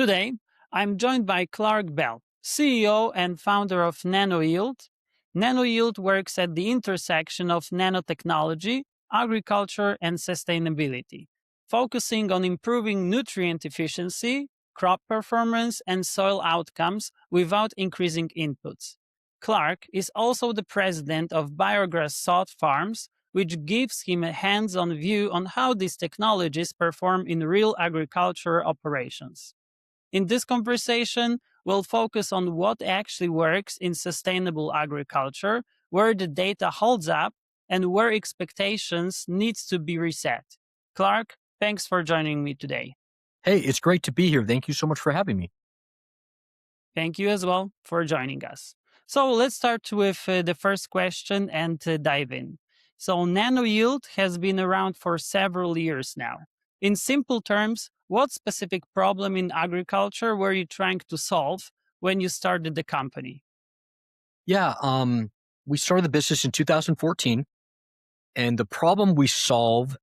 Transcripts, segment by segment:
Today, I'm joined by Clark Bell, CEO and founder of Nano-Yield. Nano-Yield works at the intersection of nanotechnology, agriculture, and sustainability, focusing on improving nutrient efficiency, crop performance, and soil outcomes without increasing inputs. Clark is also the president of Biograss Salt Farms, which gives him a hands-on view on how these technologies perform in real agriculture operations. In this conversation, we'll focus on what actually works in sustainable agriculture, where the data holds up, and where expectations needs to be reset. Clark, thanks for joining me today. Hey, it's great to be here. Thank you so much for having me. Thank you as well for joining us. So let's start with the first question and dive in. So nano yield has been around for several years now. In simple terms, what specific problem in agriculture were you trying to solve when you started the company? Yeah, we started the business in 2014, and the problem we solve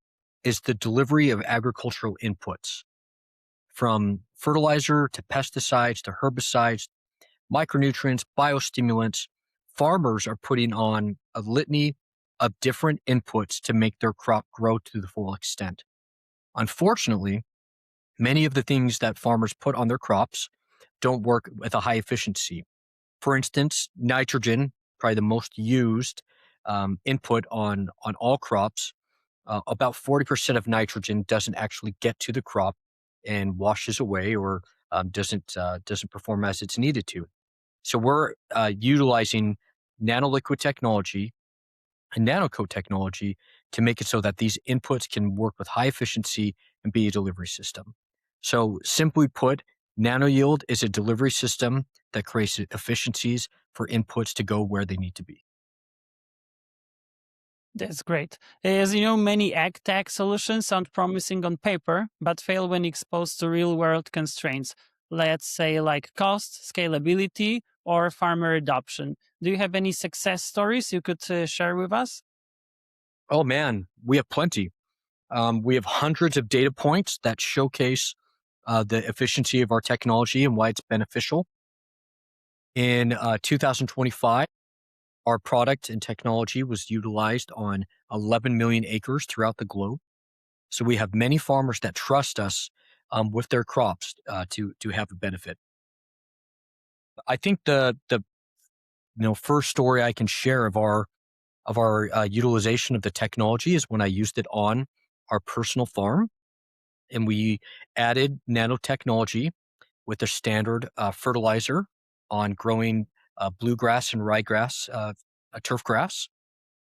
is the delivery of agricultural inputs from fertilizer to pesticides to herbicides, micronutrients, biostimulants. Farmers are putting on a litany of different inputs to make their crop grow to the full extent. Unfortunately, many of the things that farmers put on their crops don't work with a high efficiency. For instance, nitrogen, probably the most used input on all crops. About 40% of nitrogen doesn't actually get to the crop and washes away or doesn't perform as it's needed to. So we're utilizing nanoliquid technology and nanocoat technology to make it so that these inputs can work with high efficiency and be a delivery system. So simply put, nano-yield is a delivery system that creates efficiencies for inputs to go where they need to be. That's great. As you know, many ag tech solutions sound promising on paper, but fail when exposed to real world constraints. Let's say like cost, scalability, or farmer adoption. Do you have any success stories you could share with us? Oh man, we have plenty. We have hundreds of data points that showcase the efficiency of our technology and why it's beneficial. In 2025, our product and technology was utilized on 11 million acres throughout the globe. So we have many farmers that trust us with their crops to have a benefit. I think the first story I can share of our utilization of the technology is when I used it on our personal farm, and we added nanotechnology with a standard fertilizer on growing bluegrass and ryegrass, turf grass.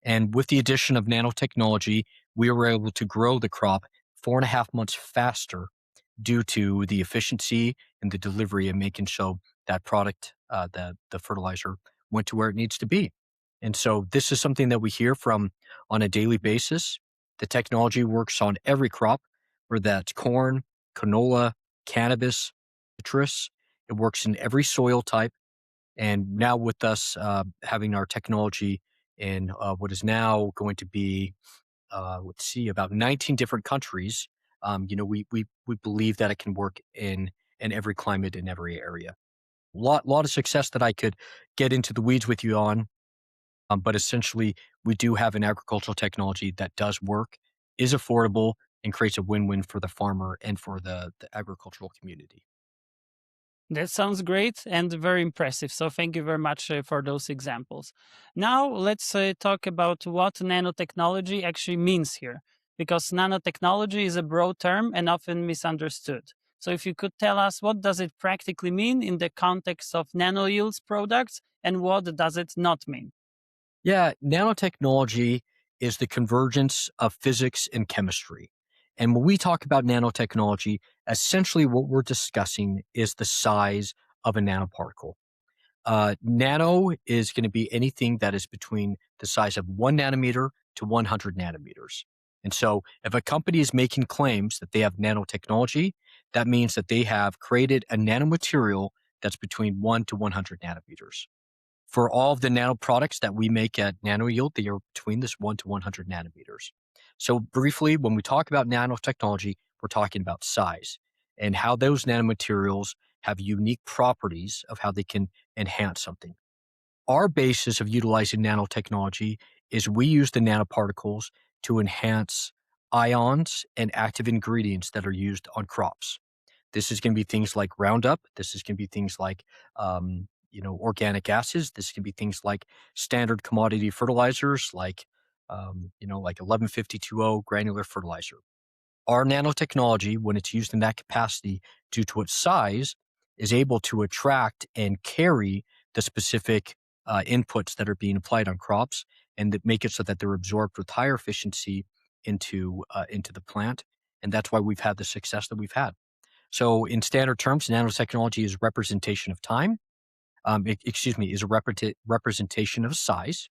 And with the addition of nanotechnology, we were able to grow the crop 4.5 months faster due to the efficiency and the delivery and making sure that product, the fertilizer, went to where it needs to be. And so this is something that we hear from on a daily basis. The technology works on every crop, whether that's corn, canola, cannabis, citrus. It works in every soil type. And now with us having our technology in what is now going to be, let's see, about 19 different countries, we believe that it can work in every climate in every area. Lot of success that I could get into the weeds with you on, but essentially we do have an agricultural technology that does work, is affordable, and creates a win-win for the farmer and for the agricultural community. That sounds great and very impressive. So, thank you very much for those examples. Now, let's talk about what nanotechnology actually means here, because nanotechnology is a broad term and often misunderstood. So, if you could tell us what does it practically mean in the context of nano-yields products and what does it not mean? Yeah, nanotechnology is the convergence of physics and chemistry. And when we talk about nanotechnology, essentially what we're discussing is the size of a nanoparticle. Nano is going to be anything that is between the size of 1 nanometer to 100 nanometers. And so if a company is making claims that they have nanotechnology, that means that they have created a nanomaterial that's between 1 to 100 nanometers. For all of the nano products that we make at Nano-Yield, they are between this 1 to 100 nanometers. So briefly, when we talk about nanotechnology, we're talking about size. and how those nanomaterials have unique properties of how they can enhance something. Our basis of utilizing nanotechnology is we use the nanoparticles to enhance ions and active ingredients that are used on crops. This is going to be things like Roundup. This is going to be things like, organic acids. This can be things like standard commodity fertilizers, like 1152O granular fertilizer. Our nanotechnology, when it's used in that capacity due to its size, is able to attract and carry the specific inputs that are being applied on crops and that make it so that they're absorbed with higher efficiency into the plant. And that's why we've had the success that we've had. So, in standard terms, nanotechnology is representation of time. Is a representation of size.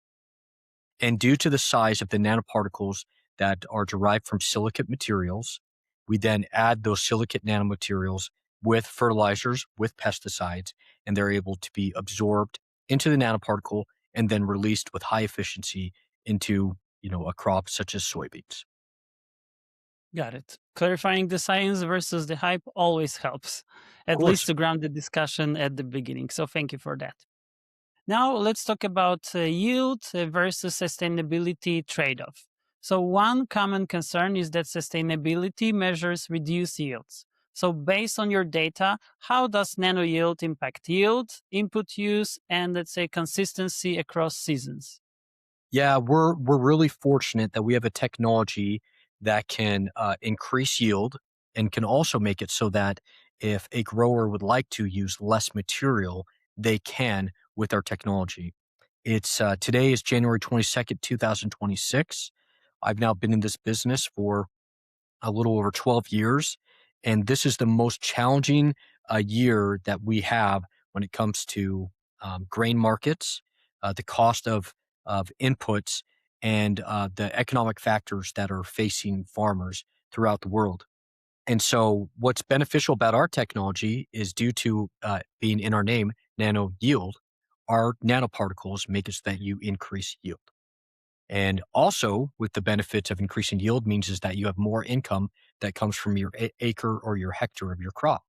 And due to the size of the nanoparticles that are derived from silicate materials, we then add those silicate nanomaterials with fertilizers, with pesticides, and they're able to be absorbed into the nanoparticle and then released with high efficiency into, a crop such as soybeans. Got it. Clarifying the science versus the hype always helps, Of at least course. to ground the discussion at the beginning. So thank you for that. Now let's talk about yield versus sustainability trade off. So, one common concern is that sustainability measures reduce yields. So, based on your data, how does nano yield impact yield, input use, and let's say consistency across seasons? Yeah, we're really fortunate that we have a technology that can increase yield and can also make it so that if a grower would like to use less material, they can with our technology. It's today is January 22nd, 2026. I've now been in this business for a little over 12 years. And this is the most challenging year that we have when it comes to grain markets, the cost of inputs, and the economic factors that are facing farmers throughout the world. And so, what's beneficial about our technology is due to being in our name, nano yield, our nanoparticles make it so that you increase yield. And also, with the benefits of increasing yield means is that you have more income that comes from your acre or your hectare of your crop.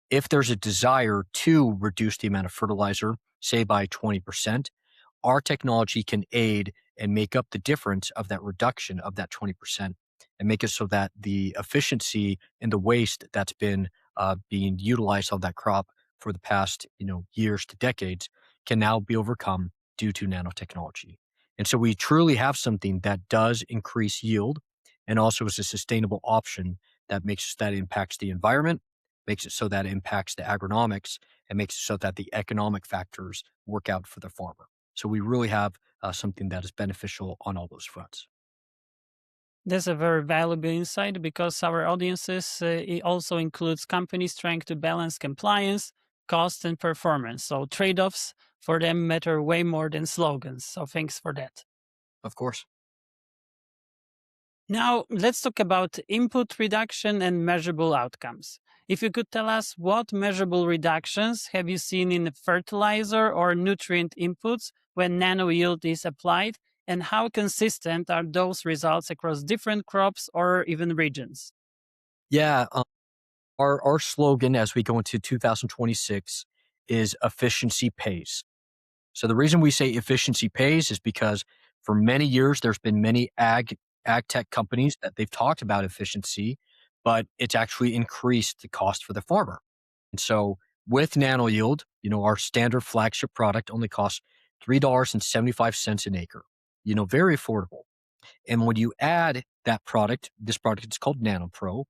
If there's a desire to reduce the amount of fertilizer, say by 20%, our technology can aid and make up the difference of that reduction of that 20% and make it so that the efficiency and the waste that's been being utilized on that crop for the past years to decades can now be overcome due to nanotechnology. And so we truly have something that does increase yield and also is a sustainable option that makes that impacts the environment, makes it so that it impacts the agronomics, and makes it so that the economic factors work out for the farmer. So we really have something that is beneficial on all those fronts. That's a very valuable insight because our audiences it also includes companies trying to balance compliance, cost, and performance. So trade offs for them matter way more than slogans. So thanks for that. Of course. Now, let's talk about input reduction and measurable outcomes. If you could tell us what measurable reductions have you seen in fertilizer or nutrient inputs when nano yield is applied, and how consistent are those results across different crops or even regions? Yeah. Our slogan as we go into 2026 is efficiency pays. So the reason we say efficiency pays is because for many years there's been many ag tech companies that they've talked about efficiency, but it's actually increased the cost for the farmer. And so with Nano Yield, our standard flagship product only costs $3.75 an acre. Very affordable. And when you add that product, this product is called Nano Pro.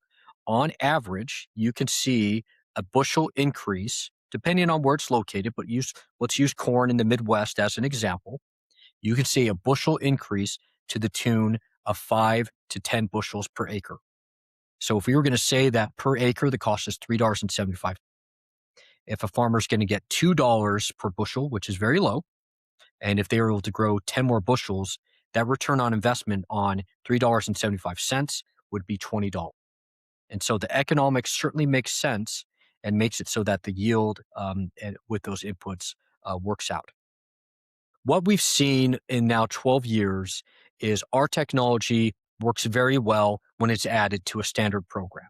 On average, you can see a bushel increase depending on where it's located, but let's use corn in the Midwest as an example. You can see a bushel increase to the tune of 5 to 10 bushels per acre. So if we were going to say that per acre, the cost is $3.75. If a farmer is going to get $2 per bushel, which is very low, and if they were able to grow 10 more bushels, that return on investment on $3.75 would be $20. And so the economics certainly makes sense and makes it so that the yield with those inputs works out. What we've seen in now 12 years is our technology works very well when it's added to a standard program.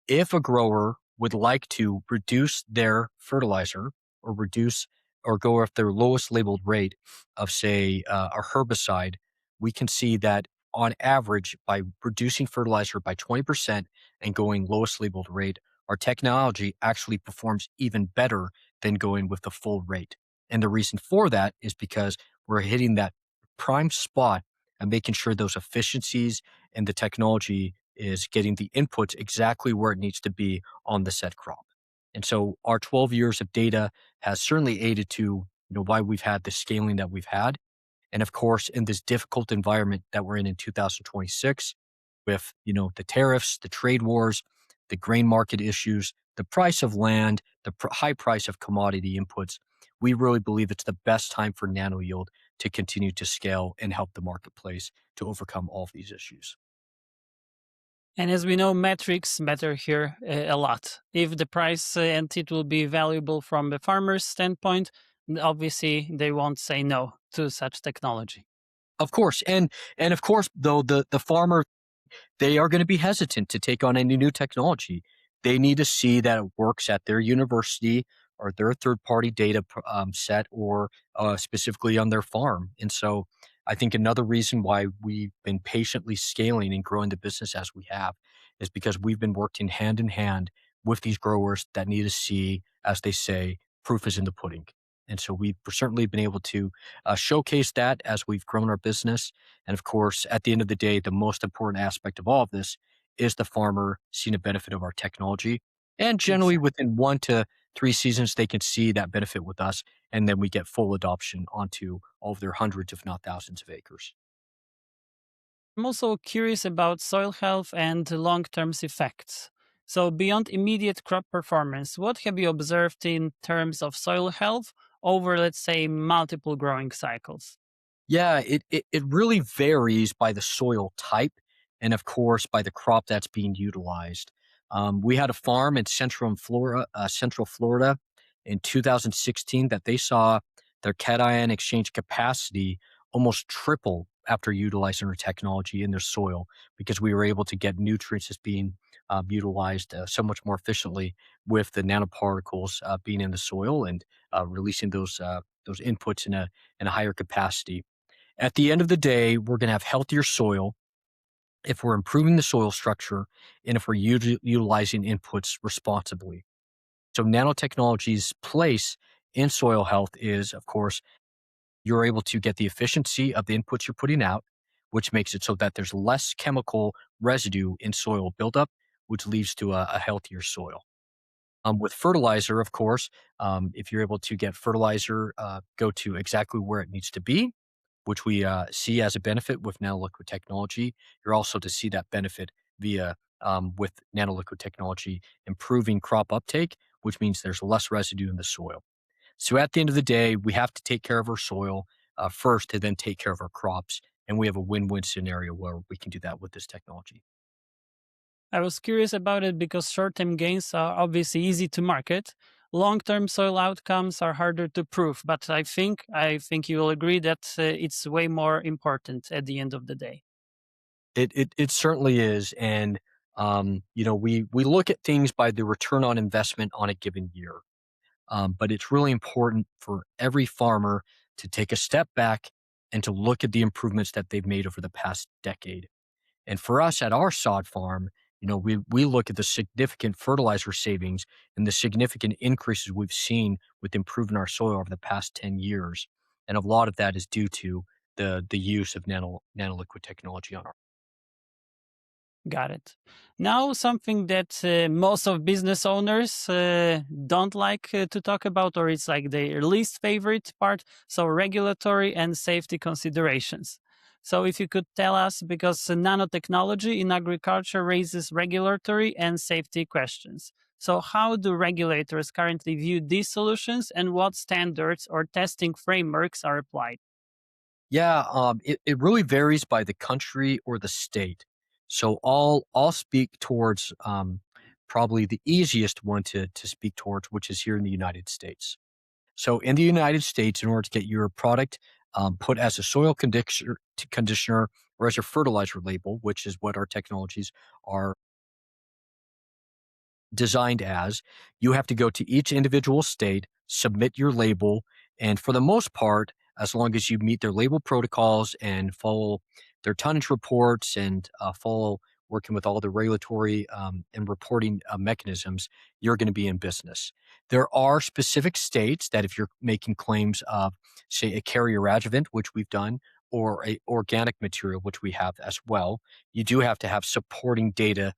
If a grower would like to reduce their fertilizer or reduce or go with their lowest labeled rate of, say, a herbicide, we can see that on average, by reducing fertilizer by 20% and going lowest labeled rate, our technology actually performs even better than going with the full rate. And the reason for that is because we're hitting that prime spot and making sure those efficiencies and the technology is getting the inputs exactly where it needs to be on the set crop. And so our 12 years of data has certainly aided to, why we've had the scaling that we've had. And of course, in this difficult environment that we're in 2026, with, the tariffs, the trade wars, the grain market issues, the price of land, the high price of commodity inputs, we really believe it's the best time for nano yield to continue to scale and help the marketplace to overcome all of these issues. And as we know, metrics matter here a lot. If the price and it will be valuable from the farmer's standpoint, obviously they won't say no to such technology. Of course, and of course, though the farmer, they are going to be hesitant to take on any new technology. They need to see that it works at their university or their third party data set, or specifically on their farm. And so I think another reason why we've been patiently scaling and growing the business as we have is because we've been working hand in hand with these growers that need to see, as they say, proof is in the pudding. And so we've certainly been able to showcase that as we've grown our business. And of course, at the end of the day, the most important aspect of all of this is the farmer seeing a benefit of our technology. And generally Exactly. within 1 to 3 seasons, they can see that benefit with us. And then we get full adoption onto all of their hundreds, if not thousands of acres. I'm also curious about soil health and long term effects. So, beyond immediate crop performance, what have you observed in terms of soil health over, let's say, multiple growing cycles? Yeah, it really varies by the soil type and, of course, by the crop that's being utilized. We had a farm in Central Florida in 2016 that they saw their cation exchange capacity almost triple after utilizing our technology in their soil because we were able to get nutrients as being utilized so much more efficiently with the nanoparticles being in the soil and releasing those inputs in a higher capacity. At the end of the day, we're going to have healthier soil if we're improving the soil structure and if we're utilizing inputs responsibly. So, nanotechnology's place in soil health is, of course, you're able to get the efficiency of the inputs you're putting out, which makes it so that there's less chemical residue in soil buildup, which leads to a healthier soil. With fertilizer, of course, if you're able to get fertilizer go to exactly where it needs to be, which we see as a benefit with nanoliquid technology. You're also to see that benefit via with nanoliquid technology improving crop uptake, which means there's less residue in the soil. So at the end of the day, we have to take care of our soil first to then take care of our crops. And we have a win-win scenario where we can do that with this technology. I was curious about it because short term gains are obviously easy to market. Long term soil outcomes are harder to prove, but I think you will agree that it's way more important at the end of the day. It certainly is, and we look at things by the return on investment on a given year. But it's really important for every farmer to take a step back and to look at the improvements that they've made over the past decade. And for us at our sod farm, we look at the significant fertilizer savings and the significant increases we've seen with improving our soil over the past 10 years. And a lot of that is due to the use of nanoliquid technology on our. Got it. Now, something that most of business owners don't like to talk about, or it's like their least favorite part. So, regulatory and safety considerations. So, if you could tell us, because nanotechnology in agriculture raises regulatory and safety questions. So, how do regulators currently view these solutions and what standards or testing frameworks are applied? Yeah, it really varies by the country or the state. So I'll speak towards probably the easiest one to speak towards, which is here in the United States. So in the United States, in order to get your product put as a soil conditioner or as a fertilizer label, which is what our technologies are designed as you have to go to each individual state, submit your label, and for the most part, as long as you meet their label protocols and follow their tonnage reports and follow working with all the regulatory and reporting mechanisms, you're going to be in business. There are specific states that if you're making claims of, say, a carrier adjuvant, which we've done, or a organic material, which we have as well, you do have to have supporting data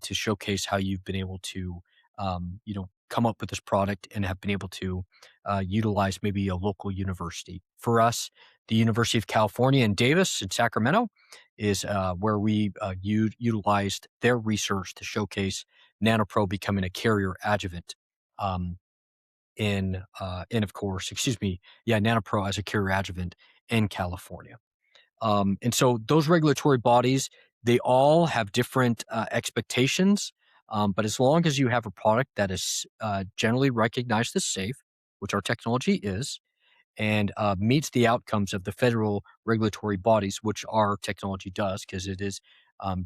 to showcase how you've been able to, come up with this product and have been able to utilize maybe a local university. For us, the University of California in Davis in Sacramento is where we utilized their research to showcase NanoPro becoming a carrier adjuvant. Um, of course, NanoPro as a carrier adjuvant in California. And so those regulatory bodies, they all have different expectations. But as long as you have a product that is generally recognized as safe, which our technology is, and meets the outcomes of the federal regulatory bodies, which our technology does, because it is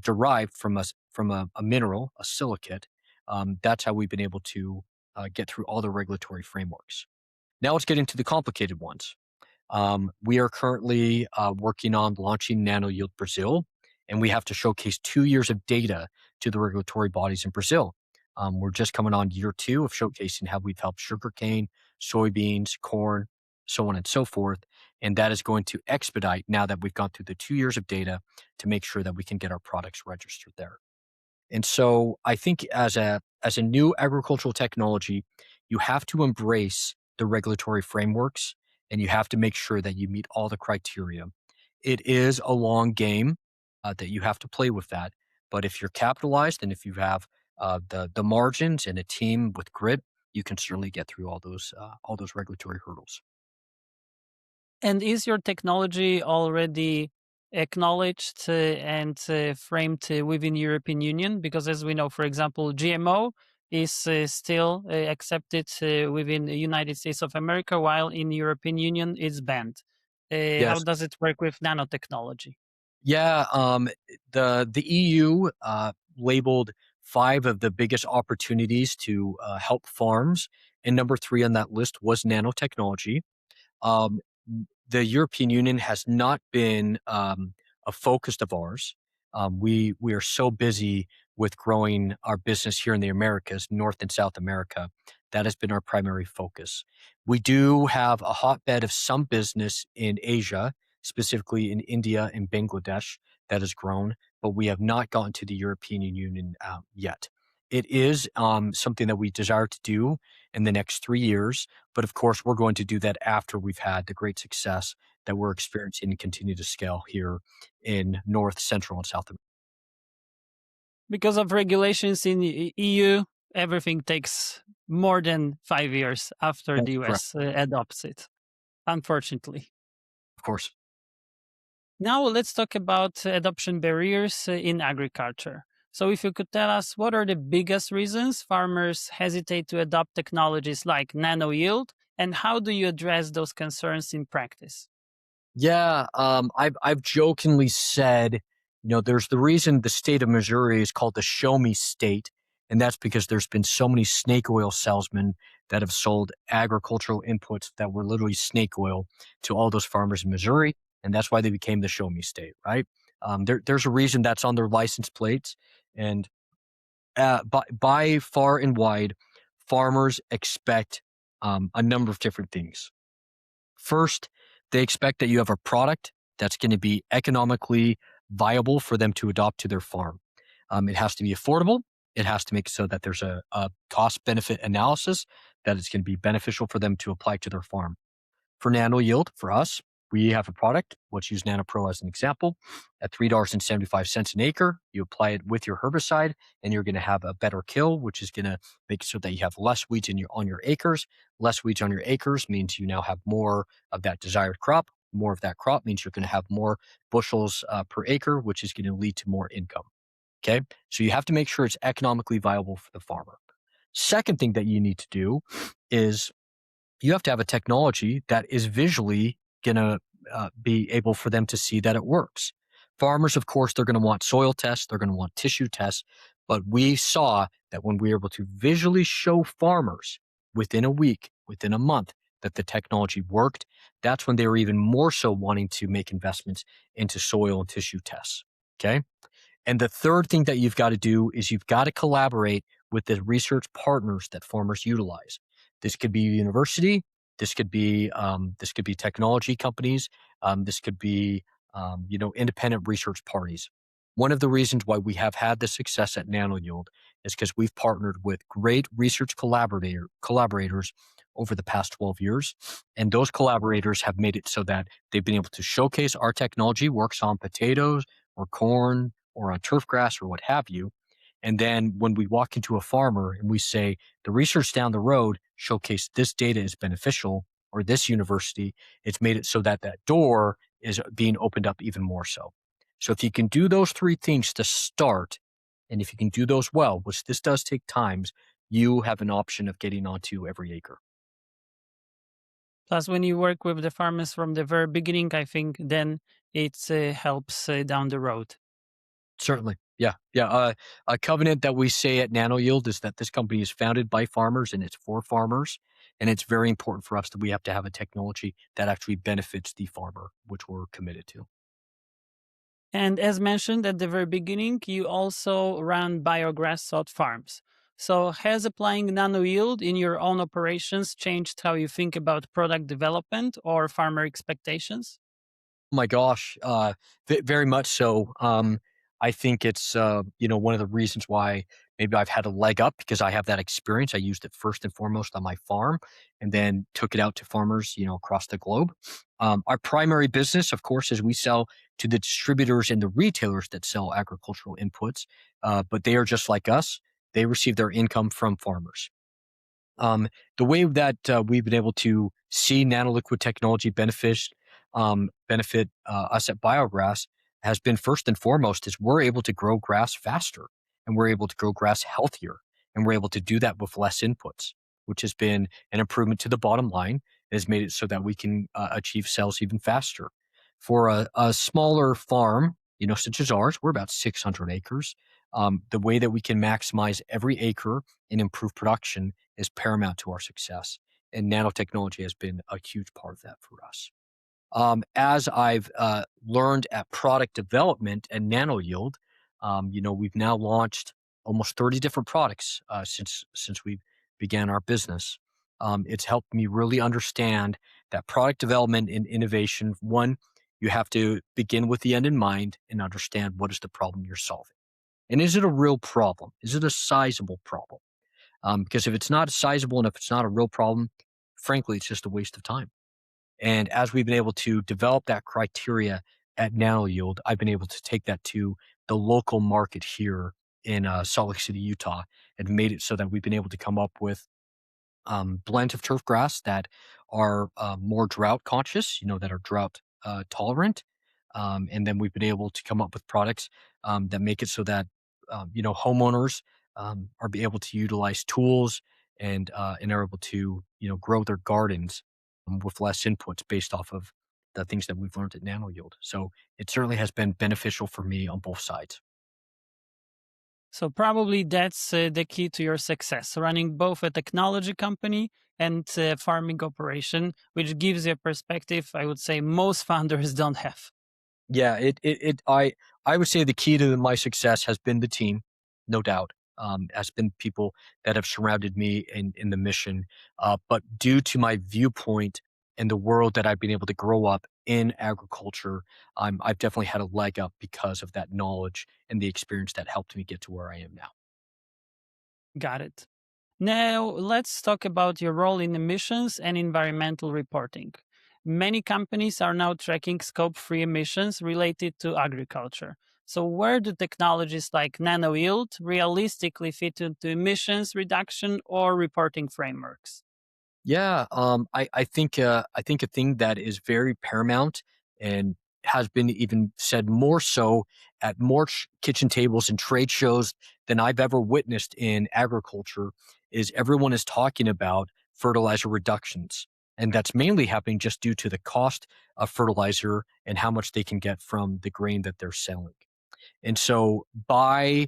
derived from a mineral, a silicate. That's how we've been able to get through all the regulatory frameworks. Now let's get into the complicated ones. We are currently working on launching Nano-Yield Brazil, and we have to showcase 2 years of data to the regulatory bodies in Brazil. We're just coming on year 2 of showcasing how we've helped sugarcane, soybeans, corn, so on and so forth. And that is going to expedite now that we've gone through the 2 years of data to make sure that we can get our products registered there. And so I think as a new agricultural technology, you have to embrace the regulatory frameworks and you have to make sure that you meet all the criteria. It is a long game that you have to play with that. But if you're capitalized and if you have the margins and a team with grit, you can certainly get through all those regulatory hurdles. And is your technology already acknowledged and framed within European Union? Because as we know, for example, GMO is still accepted within the United States of America, while in European Union it's banned. How Yes. does it work with nanotechnology? Yeah, the EU labeled 5 of the biggest opportunities to help farms, and number 3 on that list was nanotechnology. Um, the European Union has not been a focus of ours. We are so busy with growing our business here in the Americas, North and South America. That has been our primary focus. We do have a hotbed of some business in Asia, specifically in India and Bangladesh, that has grown, but we have not gotten to the European Union yet. It is something that we desire to do in the next 3 years. But of course, we're going to do that after we've had the great success that we're experiencing and continue to scale here in North, Central, and South America. Because of regulations in the EU, everything takes more than 5 years after the Correct. US adopts it, unfortunately. Of course. Now let's talk about adoption barriers in agriculture. So if you could tell us what are the biggest reasons farmers hesitate to adopt technologies like nano yield, and how do you address those concerns in practice? Yeah, I've jokingly said, there's the reason the state of Missouri is called the Show Me State, and that's because there's been so many snake oil salesmen that have sold agricultural inputs that were literally snake oil to all those farmers in Missouri, and that's why they became the Show Me State, right? There's a reason that's on their license plates, and by far and wide, farmers expect a number of different things. First, they expect that you have a product that's going to be economically viable for them to adopt to their farm. It has to be affordable. It has to make so that there's a cost benefit analysis that it's going to be beneficial for them to apply to their farm. For nano yield, for us, we have a product. Let's use NanoPro as an example. At $3.75 an acre, you apply it with your herbicide, and you're going to have a better kill, which is going to make so that you have less weeds on your acres. Less weeds on your acres means you now have more of that desired crop. More of that crop means you're going to have more bushels per acre, which is going to lead to more income. Okay, so you have to make sure it's economically viable for the farmer. Second thing that you need to do is you have to have a technology that is visually going to be able for them to see that it works. Farmers, of course, they're going to want soil tests, they're going to want tissue tests, But we saw that when we were able to visually show farmers within a week, within a month, that the technology worked, that's when they were even more so wanting to make investments into soil and tissue tests. Okay. And the third thing that you've got to do is you've got to collaborate with the research partners that farmers utilize. This could be university, this could be technology companies, this could be independent research parties. One of the reasons why we have had the success at NanoYield is because we've partnered with great research collaborators over the past 12 years. And those collaborators have made it so that they've been able to showcase our technology works on potatoes or corn or on turf grass or what have you. And then when we walk into a farmer and we say, the research down the road showcase this data is beneficial, or this university, it's made it so that that door is being opened up even more so. So if you can do those three things to start, and if you can do those well, which this does take times, you have an option of getting onto every acre. Plus, when you work with the farmers from the very beginning, I think then it helps down the road. Certainly. Yeah. Yeah. A covenant that we say at Nano Yield is that this company is founded by farmers and it's for farmers. And it's very important for us that we have to have a technology that actually benefits the farmer, which we're committed to. And as mentioned at the very beginning, you also run biograss salt farms. So, has applying nano yield in your own operations changed how you think about product development or farmer expectations? Oh my gosh, very much so. I think it's one of the reasons why maybe I've had a leg up because I have that experience. I used it first and foremost on my farm, and then took it out to farmers, across the globe. Our primary business, of course, is we sell to the distributors and the retailers that sell agricultural inputs, but they are just like us. They receive their income from farmers. The way that we've been able to see nanoliquid technology benefit us at Biograss has been first and foremost is we're able to grow grass faster and we're able to grow grass healthier and we're able to do that with less inputs, which has been an improvement to the bottom line. It has made it so that we can achieve sales even faster. For a smaller farm, such as ours, we're about 600 acres. The way that we can maximize every acre and improve production is paramount to our success. And nanotechnology has been a huge part of that for us. As I've learned at product development and NanoYield, we've now launched almost 30 different products since we began our business. It's helped me really understand that product development and innovation. One, you have to begin with the end in mind and understand what is the problem you're solving. And is it a real problem? Is it a sizable problem? Because if it's not sizable and if it's not a real problem, frankly, it's just a waste of time. And as we've been able to develop that criteria at NanoYield, I've been able to take that to the local market here in Salt Lake City, Utah, and made it so that we've been able to come up with blends of turf grass that are more drought conscious, that are drought tolerant. And then we've been able to come up with products that make it so that, homeowners are be able to utilize tools and are able to, grow their gardens with less inputs based off of the things that we've learned at NanoYield. So it certainly has been beneficial for me on both sides. So, probably that's the key to your success, running both a technology company and a farming operation, which gives you a perspective I would say most founders don't have. Yeah, I would say the key to my success has been the team, no doubt. Has been people that have surrounded me in the mission. But due to my viewpoint and the world that I've been able to grow up in agriculture, I've definitely had a leg up because of that knowledge and the experience that helped me get to where I am now. Got it. Now, let's talk about your role in emissions and environmental reporting. Many companies are now tracking scope 3 emissions related to agriculture. So, where do technologies like nano yield realistically fit into emissions reduction or reporting frameworks? Yeah, I think a thing that is very paramount and has been even said more so at more kitchen tables and trade shows than I've ever witnessed in agriculture is everyone is talking about fertilizer reductions. And that's mainly happening just due to the cost of fertilizer and how much they can get from the grain that they're selling. And so by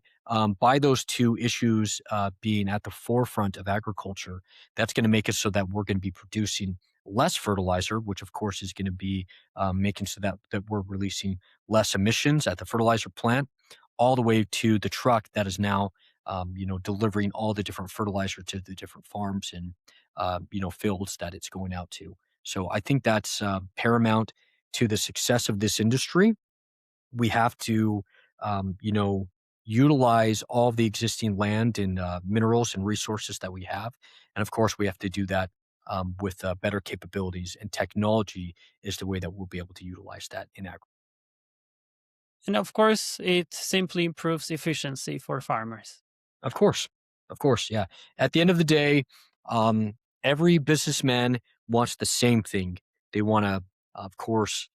those two issues being at the forefront of agriculture, that's going to make it so that we're going to be producing less fertilizer, which of course is going to be making so that we're releasing less emissions at the fertilizer plant, all the way to the truck that is now delivering all the different fertilizer to the different farms and fields that it's going out to. So I think that's paramount to the success of this industry. We have to, um, you know, utilize all of the existing land and minerals and resources that we have. And of course, we have to do that with better capabilities, and technology is the way that we'll be able to utilize that in agriculture. And of course, it simply improves efficiency for farmers. Of course. Of course. Yeah. At the end of the day, um, every businessman wants the same thing. They want to, of course,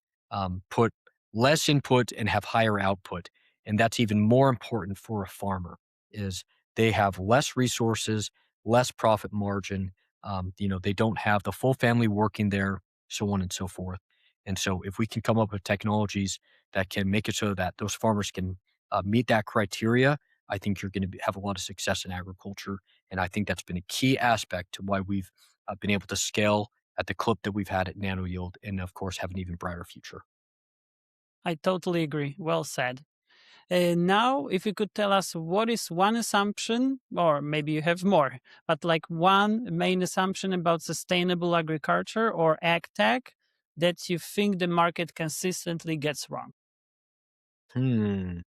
put less input and have higher output. And that's even more important for a farmer is they have less resources, less profit margin. They don't have the full family working there, so on and so forth. And so if we can come up with technologies that can make it so that those farmers can meet that criteria, I think you're going to have a lot of success in agriculture. And I think that's been a key aspect to why we've been able to scale at the clip that we've had at Nano Yield and, of course, have an even brighter future. I totally agree. Well said. Now, if you could tell us what is one assumption, or maybe you have more, but like one main assumption about sustainable agriculture or ag tech that you think the market consistently gets wrong. Hmm.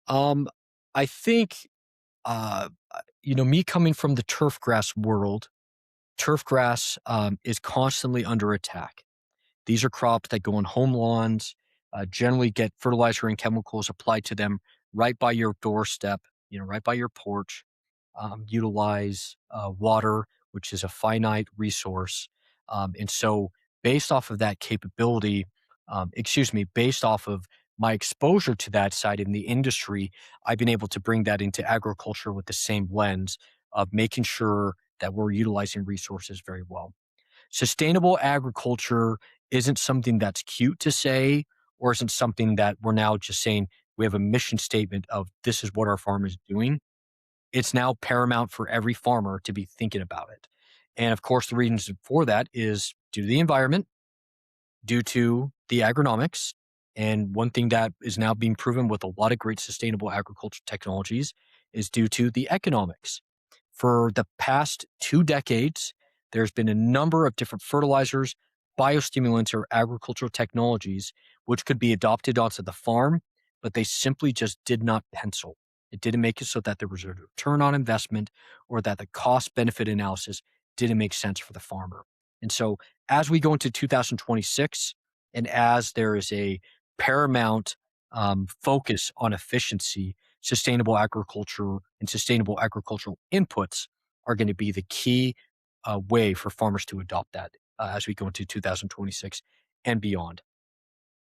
Um, I think, me coming from the turf grass world, turf grass is constantly under attack. These are crops that go on home lawns, generally get fertilizer and chemicals applied to them right by your doorstep, right by your porch. Utilize water, which is a finite resource. And so, based off of that capability, based off of my exposure to that side in the industry, I've been able to bring that into agriculture with the same lens of making sure that we're utilizing resources very well. Sustainable agriculture isn't something that's cute to say, or isn't something that we're now just saying we have a mission statement of this is what our farm is doing. It's now paramount for every farmer to be thinking about it. And of course, the reasons for that is due to the environment, due to the agronomics. And one thing that is now being proven with a lot of great sustainable agriculture technologies is due to the economics. For the past 2 decades, there's been a number of different fertilizers, biostimulants, or agricultural technologies which could be adopted onto the farm, but they simply just did not pencil. It didn't make it so that there was a return on investment or that the cost benefit analysis didn't make sense for the farmer. And so as we go into 2026, and as there is a paramount focus on efficiency, sustainable agriculture and sustainable agricultural inputs are going to be the key way for farmers to adopt that as we go into 2026 and beyond.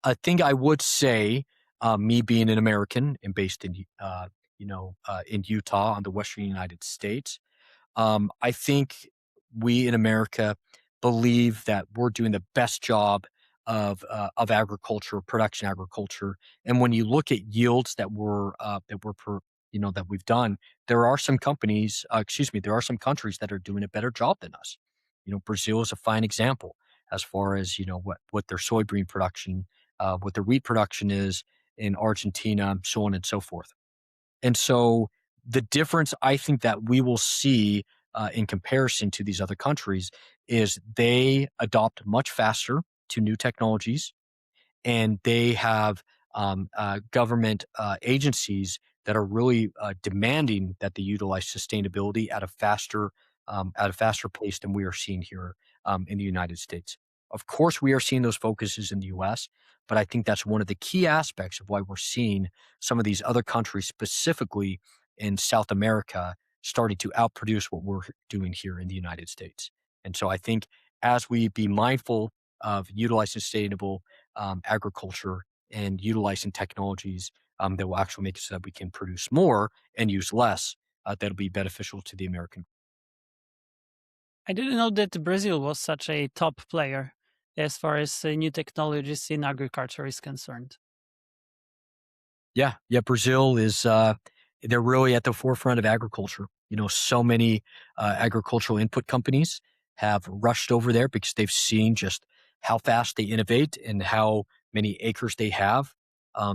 A thing I would say, me being an American and based in Utah on the Western United States, I think we in America believe that we're doing the best job of agriculture, production agriculture. And when you look at yields that we've done, there are some there are some countries that are doing a better job than us. Brazil is a fine example as far as what their soybean production, what their wheat production is in Argentina, so on and so forth. And so the difference I think that we will see in comparison to these other countries is they adopt much faster to new technologies, and they have government agencies that are really demanding that they utilize sustainability at a faster pace than we are seeing here in the United States. Of course, we are seeing those focuses in the U.S., but I think that's one of the key aspects of why we're seeing some of these other countries, specifically in South America, starting to outproduce what we're doing here in the United States. And so I think as we be mindful of utilizing sustainable agriculture and utilizing technologies that will actually make it so that we can produce more and use less, that'll be beneficial to the American. I didn't know that Brazil was such a top player as far as new technologies in agriculture is concerned. Yeah. Brazil is they're really at the forefront of agriculture. So many agricultural input companies have rushed over there because they've seen just how fast they innovate and how many acres they have.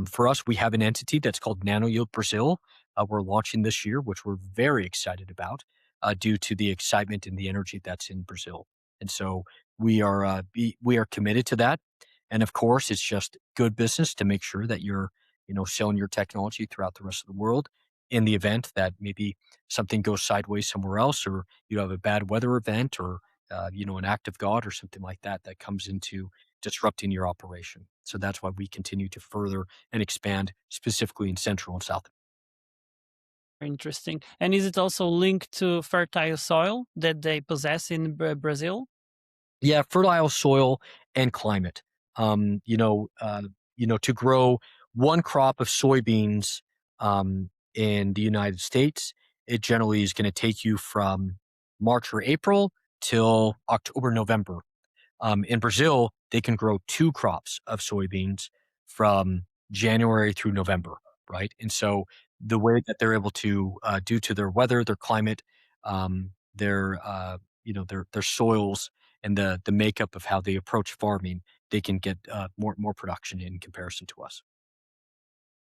For us, we have an entity that's called Nano-Yield Brazil. We're launching this year, which we're very excited about due to the excitement and the energy that's in Brazil. And so we are committed to that. And of course, it's just good business to make sure that you're selling your technology throughout the rest of the world in the event that maybe something goes sideways somewhere else, or you have a bad weather event, or an act of God or something like that that comes into disrupting your operation. So that's why we continue to further and expand specifically in Central and South. Interesting. And is it also linked to fertile soil that they possess in Brazil? Yeah, fertile soil and climate. To grow one crop of soybeans in the United States, it generally is going to take you from March or April till October, November. In Brazil, they can grow two crops of soybeans from January through November, right? And so the way that they're able to, due to their weather, their climate, their soils, and the makeup of how they approach farming, they can get more production in comparison to us.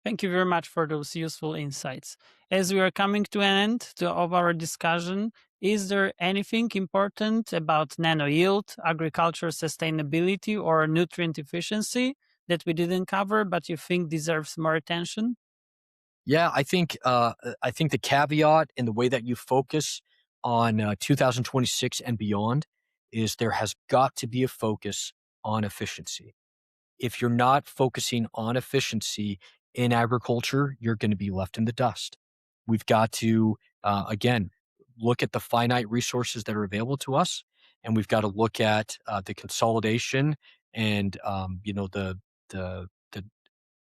Thank you very much for those useful insights. As we are coming to an end of our discussion, is there anything important about nano yield, agriculture sustainability, or nutrient efficiency that we didn't cover but you think deserves more attention? Yeah, I think the caveat and the way that you focus on 2026 and beyond is there has got to be a focus on efficiency. If you're not focusing on efficiency in agriculture, you're going to be left in the dust. We've got to again look at the finite resources that are available to us, and we've got to look at the consolidation and the the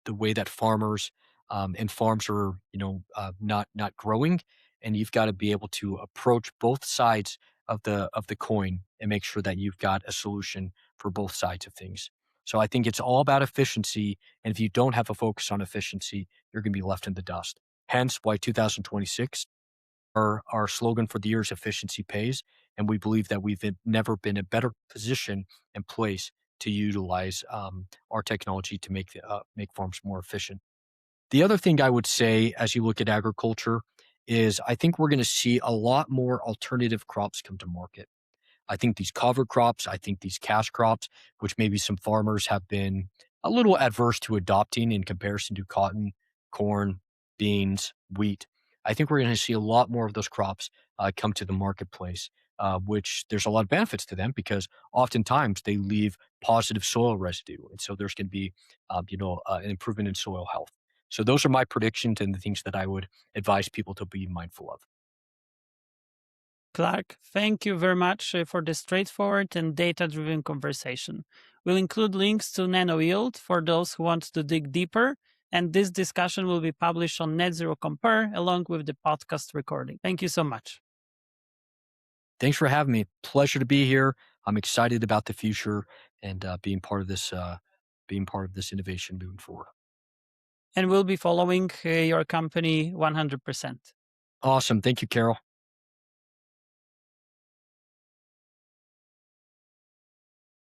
the way that farmers and farms are, not growing, and you've got to be able to approach both sides of the coin and make sure that you've got a solution for both sides of things. So I think it's all about efficiency, and if you don't have a focus on efficiency, you're going to be left in the dust. Hence, why 2026 our slogan for the year is efficiency pays, and we believe that never been a better position and place to utilize our technology to make farms more efficient. The other thing I would say as you look at agriculture is I think we're going to see a lot more alternative crops come to market. I think these cover crops, I think these cash crops, which maybe some farmers have been a little adverse to adopting in comparison to cotton, corn, beans, wheat. I think we're going to see a lot more of those crops come to the marketplace, which there's a lot of benefits to them because oftentimes they leave positive soil residue. And so there's going to be, an improvement in soil health. So those are my predictions and the things that I would advise people to be mindful of. Clark, thank you very much for the straightforward and data driven conversation. We'll include links to NanoYield for those who want to dig deeper, and this discussion will be published on Net Zero Compare along with the podcast recording. Thank you so much. Thanks for having me. Pleasure to be here. I'm excited about the future and being part of this innovation moving forward. And we'll be following your company 100%. Awesome. Thank you, Carol.